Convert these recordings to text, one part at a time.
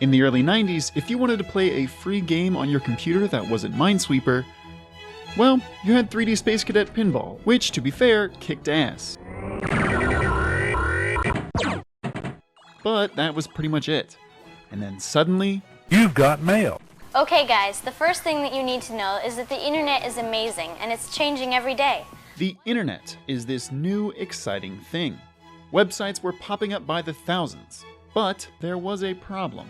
In the early 90s, if you wanted to play a free game on your computer that wasn't Minesweeper, well, you had 3D Space Cadet Pinball, which, to be fair, kicked ass. But that was pretty much it. And then suddenly, you've got mail. Okay guys, the first thing that you need to know is that the internet is amazing and it's changing every day. The internet is this new, exciting thing. Websites were popping up by the thousands, but there was a problem.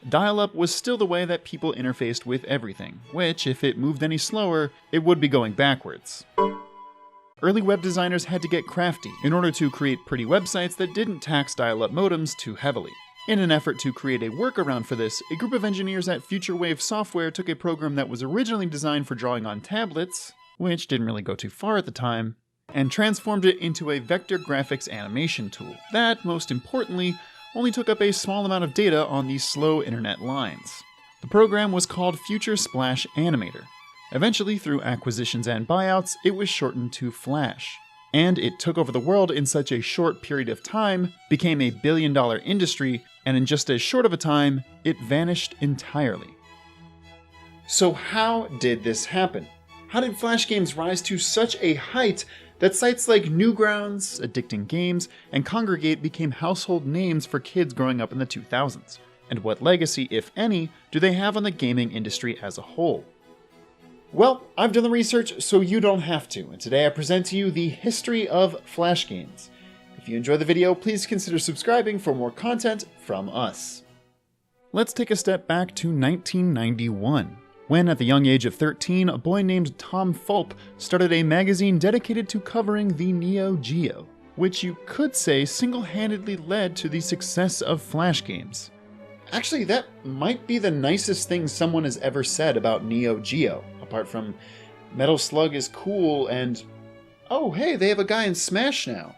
Dial-up was still the way that people interfaced with everything, which, if it moved any slower, it would be going backwards. Early web designers had to get crafty in order to create pretty websites that didn't tax dial-up modems too heavily. In an effort to create a workaround for this, a group of engineers at Future Wave Software took a program that was originally designed for drawing on tablets, which didn't really go too far at the time, and transformed it into a vector graphics animation tool that, most importantly, only took up a small amount of data on these slow internet lines. The program was called Future Splash Animator. Eventually, through acquisitions and buyouts, it was shortened to Flash. And it took over the world in such a short period of time, became a billion-dollar industry, and in just as short of a time, it vanished entirely. So how did this happen? How did Flash games rise to such a height that sites like Newgrounds, Addictinggames, and Kongregate became household names for kids growing up in the 2000s? And what legacy, if any, do they have on the gaming industry as a whole? Well, I've done the research so you don't have to, and today I present to you the history of Flash games. If you enjoy the video, please consider subscribing for more content from us. Let's take a step back to 1991, when at the young age of 13, a boy named Tom Fulp started a magazine dedicated to covering the Neo Geo, which you could say single-handedly led to the success of Flash games. Actually, that might be the nicest thing someone has ever said about Neo Geo, apart from Metal Slug is cool and, oh hey, they have a guy in Smash now.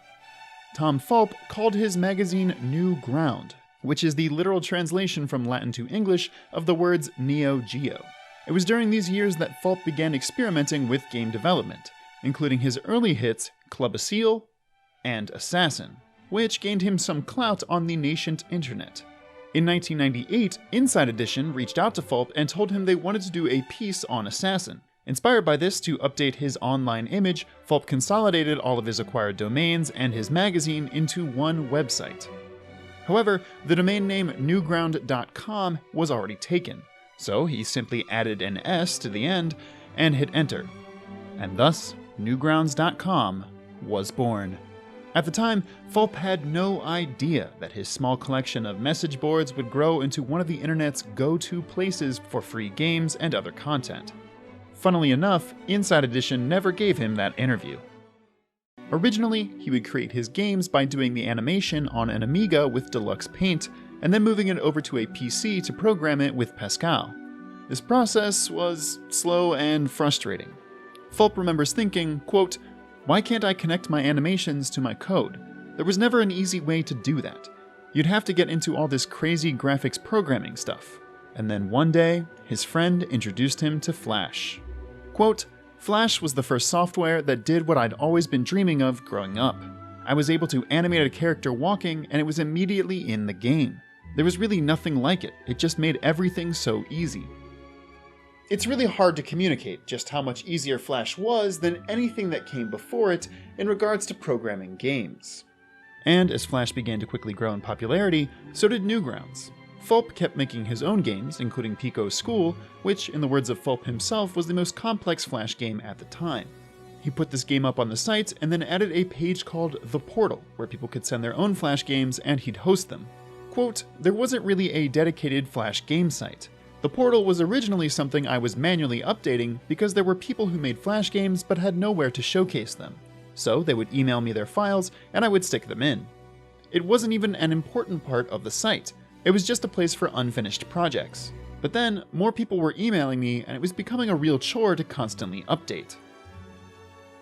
Tom Fulp called his magazine Newgrounds, which is the literal translation from Latin to English of the words Neo Geo. It was during these years that Fulp began experimenting with game development, including his early hits Club Seal and Assassin, which gained him some clout on the nascent internet. In 1998, Inside Edition reached out to Fulp and told him they wanted to do a piece on Assassin. Inspired by this, to update his online image, Fulp consolidated all of his acquired domains and his magazine into one website. However, the domain name newground.com was already taken, so he simply added an S to the end and hit enter. And thus, newgrounds.com was born. At the time, Fulp had no idea that his small collection of message boards would grow into one of the internet's go-to places for free games and other content. Funnily enough, Inside Edition never gave him that interview. Originally, he would create his games by doing the animation on an Amiga with Deluxe Paint, and then moving it over to a PC to program it with Pascal. This process was slow and frustrating. Fulp remembers thinking, quote, "Why can't I connect my animations to my code? There was never an easy way to do that. You'd have to get into all this crazy graphics programming stuff." And then one day, his friend introduced him to Flash. Quote, "Flash was the first software that did what I'd always been dreaming of growing up. I was able to animate a character walking, and it was immediately in the game. There was really nothing like it. It just made everything so easy." It's really hard to communicate just how much easier Flash was than anything that came before it in regards to programming games. And as Flash began to quickly grow in popularity, so did Newgrounds. Fulp kept making his own games, including Pico's School, which, in the words of Fulp himself, was the most complex Flash game at the time. He put this game up on the site and then added a page called The Portal, where people could send their own Flash games and he'd host them. Quote, "There wasn't really a dedicated Flash game site. The Portal was originally something I was manually updating because there were people who made Flash games but had nowhere to showcase them. So they would email me their files and I would stick them in. It wasn't even an important part of the site. It was just a place for unfinished projects. But then, more people were emailing me and it was becoming a real chore to constantly update."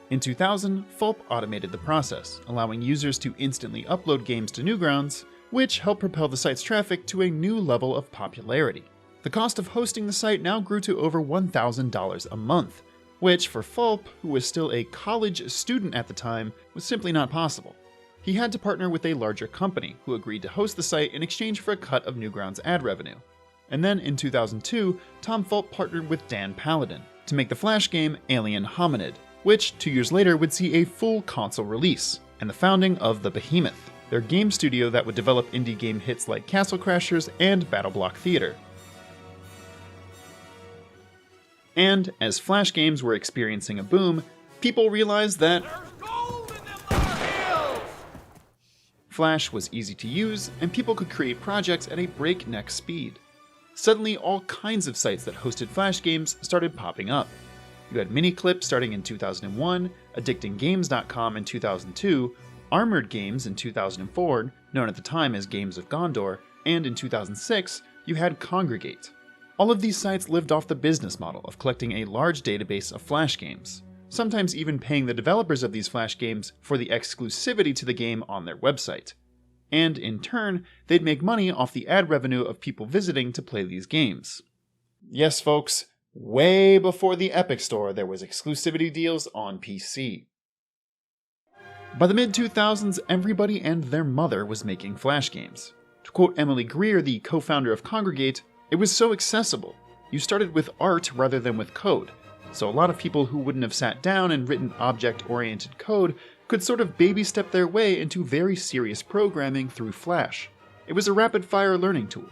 In 2000, Fulp automated the process, allowing users to instantly upload games to Newgrounds, which helped propel the site's traffic to a new level of popularity. The cost of hosting the site now grew to over $1,000 a month, which for Fulp, who was still a college student at the time, was simply not possible. he had to partner with a larger company who agreed to host the site in exchange for a cut of Newgrounds' ad revenue. And then in 2002, Tom Fulp partnered with Dan Paladin to make the Flash game Alien Hominid, which 2 years later would see a full console release, and the founding of the Behemoth, their game studio that would develop indie game hits like Castle Crashers and BattleBlock Theater. And as Flash games were experiencing a boom, people realized that Flash was easy to use, and people could create projects at a breakneck speed. Suddenly, all kinds of sites that hosted Flash games started popping up. You had Miniclip starting in 2001, Addictinggames.com in 2002, Armored Games in 2004, known at the time as Games of Gondor, and in 2006, you had Kongregate. All of these sites lived off the business model of collecting a large database of Flash games, sometimes even paying the developers of these Flash games for the exclusivity to the game on their website. And in turn, they'd make money off the ad revenue of people visiting to play these games. Yes, folks, way before the Epic Store, there was exclusivity deals on PC. By the mid-2000s, everybody and their mother was making Flash games. To quote Emily Greer, the co-founder of Kongregate, it was so accessible. You started with art rather than with code. So a lot of people who wouldn't have sat down and written object-oriented code could sort of baby-step their way into very serious programming through Flash. It was a rapid-fire learning tool.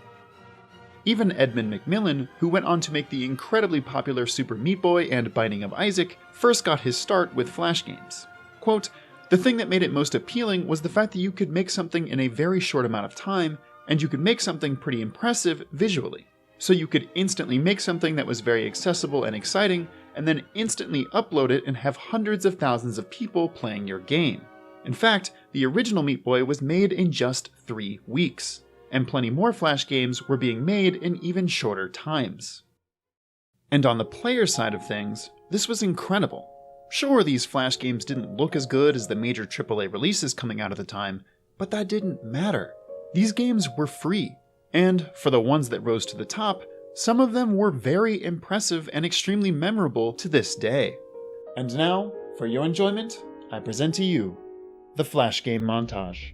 Even Edmund Macmillan, who went on to make the incredibly popular Super Meat Boy and Binding of Isaac, first got his start with Flash games. Quote, "The thing that made it most appealing was the fact that you could make something in a very short amount of time, and you could make something pretty impressive visually. So you could instantly make something that was very accessible and exciting, and then instantly upload it and have hundreds of thousands of people playing your game. In fact, the original Meat Boy was made in just 3 weeks, and plenty more Flash games were being made in even shorter times." And on the player side of things, this was incredible. Sure, these Flash games didn't look as good as the major AAA releases coming out at the time, but that didn't matter. These games were free, and for the ones that rose to the top, some of them were very impressive and extremely memorable to this day. And now, for your enjoyment, I present to you the Flash game montage.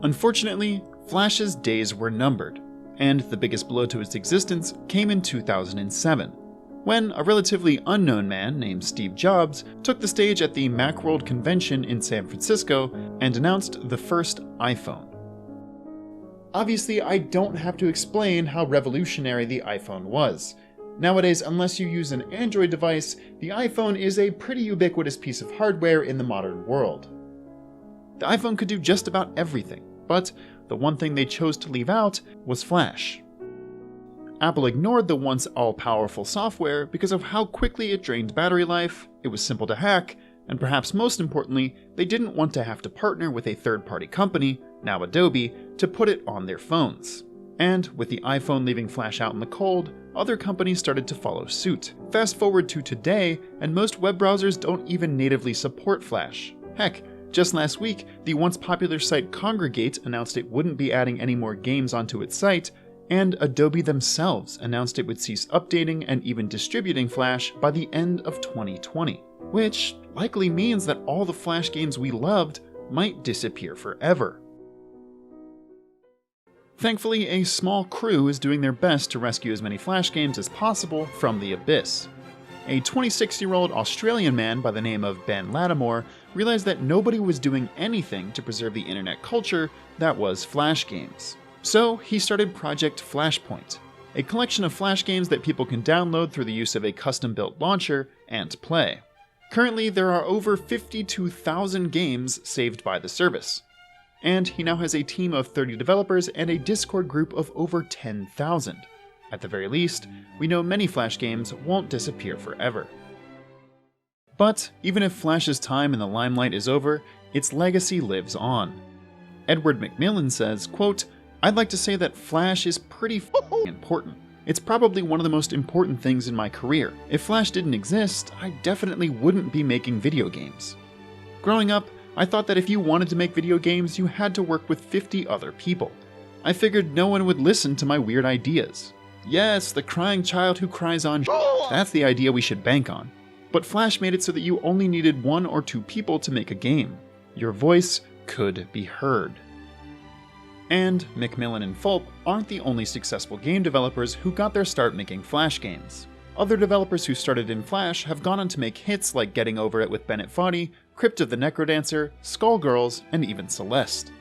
Unfortunately, Flash's days were numbered, and the biggest blow to its existence came in 2007. when a relatively unknown man named Steve Jobs took the stage at the Macworld convention in San Francisco and announced the first iPhone. Obviously, I don't have to explain how revolutionary the iPhone was. Nowadays, unless you use an Android device, the iPhone is a pretty ubiquitous piece of hardware in the modern world. The iPhone could do just about everything, but the one thing they chose to leave out was Flash. Apple ignored the once all-powerful software because of how quickly it drained battery life, it was simple to hack, and perhaps most importantly, they didn't want to have to partner with a third-party company, now Adobe, to put it on their phones. And with the iPhone leaving Flash out in the cold, other companies started to follow suit. Fast forward to today, and most web browsers don't even natively support Flash. Heck, just last week, the once popular site Kongregate announced it wouldn't be adding any more games onto its site, and Adobe themselves announced it would cease updating and even distributing Flash by the end of 2020, which likely means that all the Flash games we loved might disappear forever. Thankfully, a small crew is doing their best to rescue as many Flash games as possible from the abyss. A 26-year-old Australian man by the name of Ben Lattimore realized that nobody was doing anything to preserve the internet culture that was Flash games. So he started Project FlashPoint, a collection of Flash games that people can download through the use of a custom-built launcher and play. Currently, there are over 52,000 games saved by the service. And he now has a team of 30 developers and a Discord group of over 10,000. At the very least, we know many Flash games won't disappear forever. But even if Flash's time in the limelight is over, its legacy lives on. Edward McMillan says, quote, "I'd like to say that Flash is pretty important. It's probably one of the most important things in my career. If Flash didn't exist, I definitely wouldn't be making video games. Growing up, I thought that if you wanted to make video games, you had to work with 50 other people. I figured no one would listen to my weird ideas. Yes, the crying child who cries on that's the idea we should bank on. But Flash made it so that you only needed 1 or 2 people to make a game. Your voice could be heard." And McMillan and Fulp aren't the only successful game developers who got their start making Flash games. Other developers who started in Flash have gone on to make hits like Getting Over It with Bennett Foddy, Crypt of the Necrodancer, Skullgirls, and even Celeste.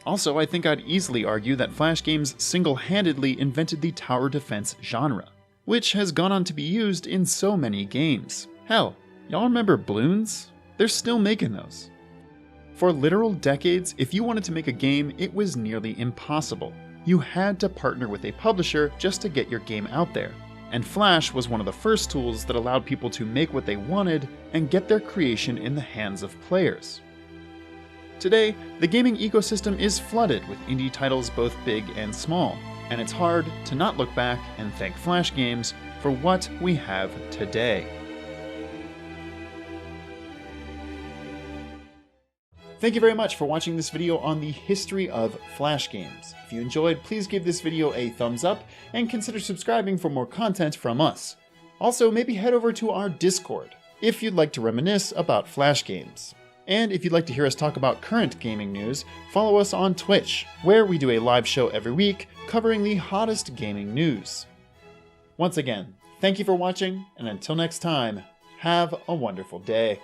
Also, I think I'd easily argue that Flash games single-handedly invented the tower defense genre, which has gone on to be used in so many games. Hell, y'all remember Bloons? They're still making those. For literal decades, if you wanted to make a game, it was nearly impossible. You had to partner with a publisher just to get your game out there. And Flash was one of the first tools that allowed people to make what they wanted and get their creation in the hands of players. Today, the gaming ecosystem is flooded with indie titles both big and small, and it's hard to not look back and thank Flash games for what we have today. Thank you very much for watching this video on the history of Flash games. If you enjoyed, please give this video a thumbs up and consider subscribing for more content from us. Also, maybe head over to our Discord if you'd like to reminisce about Flash games. And if you'd like to hear us talk about current gaming news, follow us on Twitch, where we do a live show every week covering the hottest gaming news. Once again, thank you for watching, and until next time, have a wonderful day.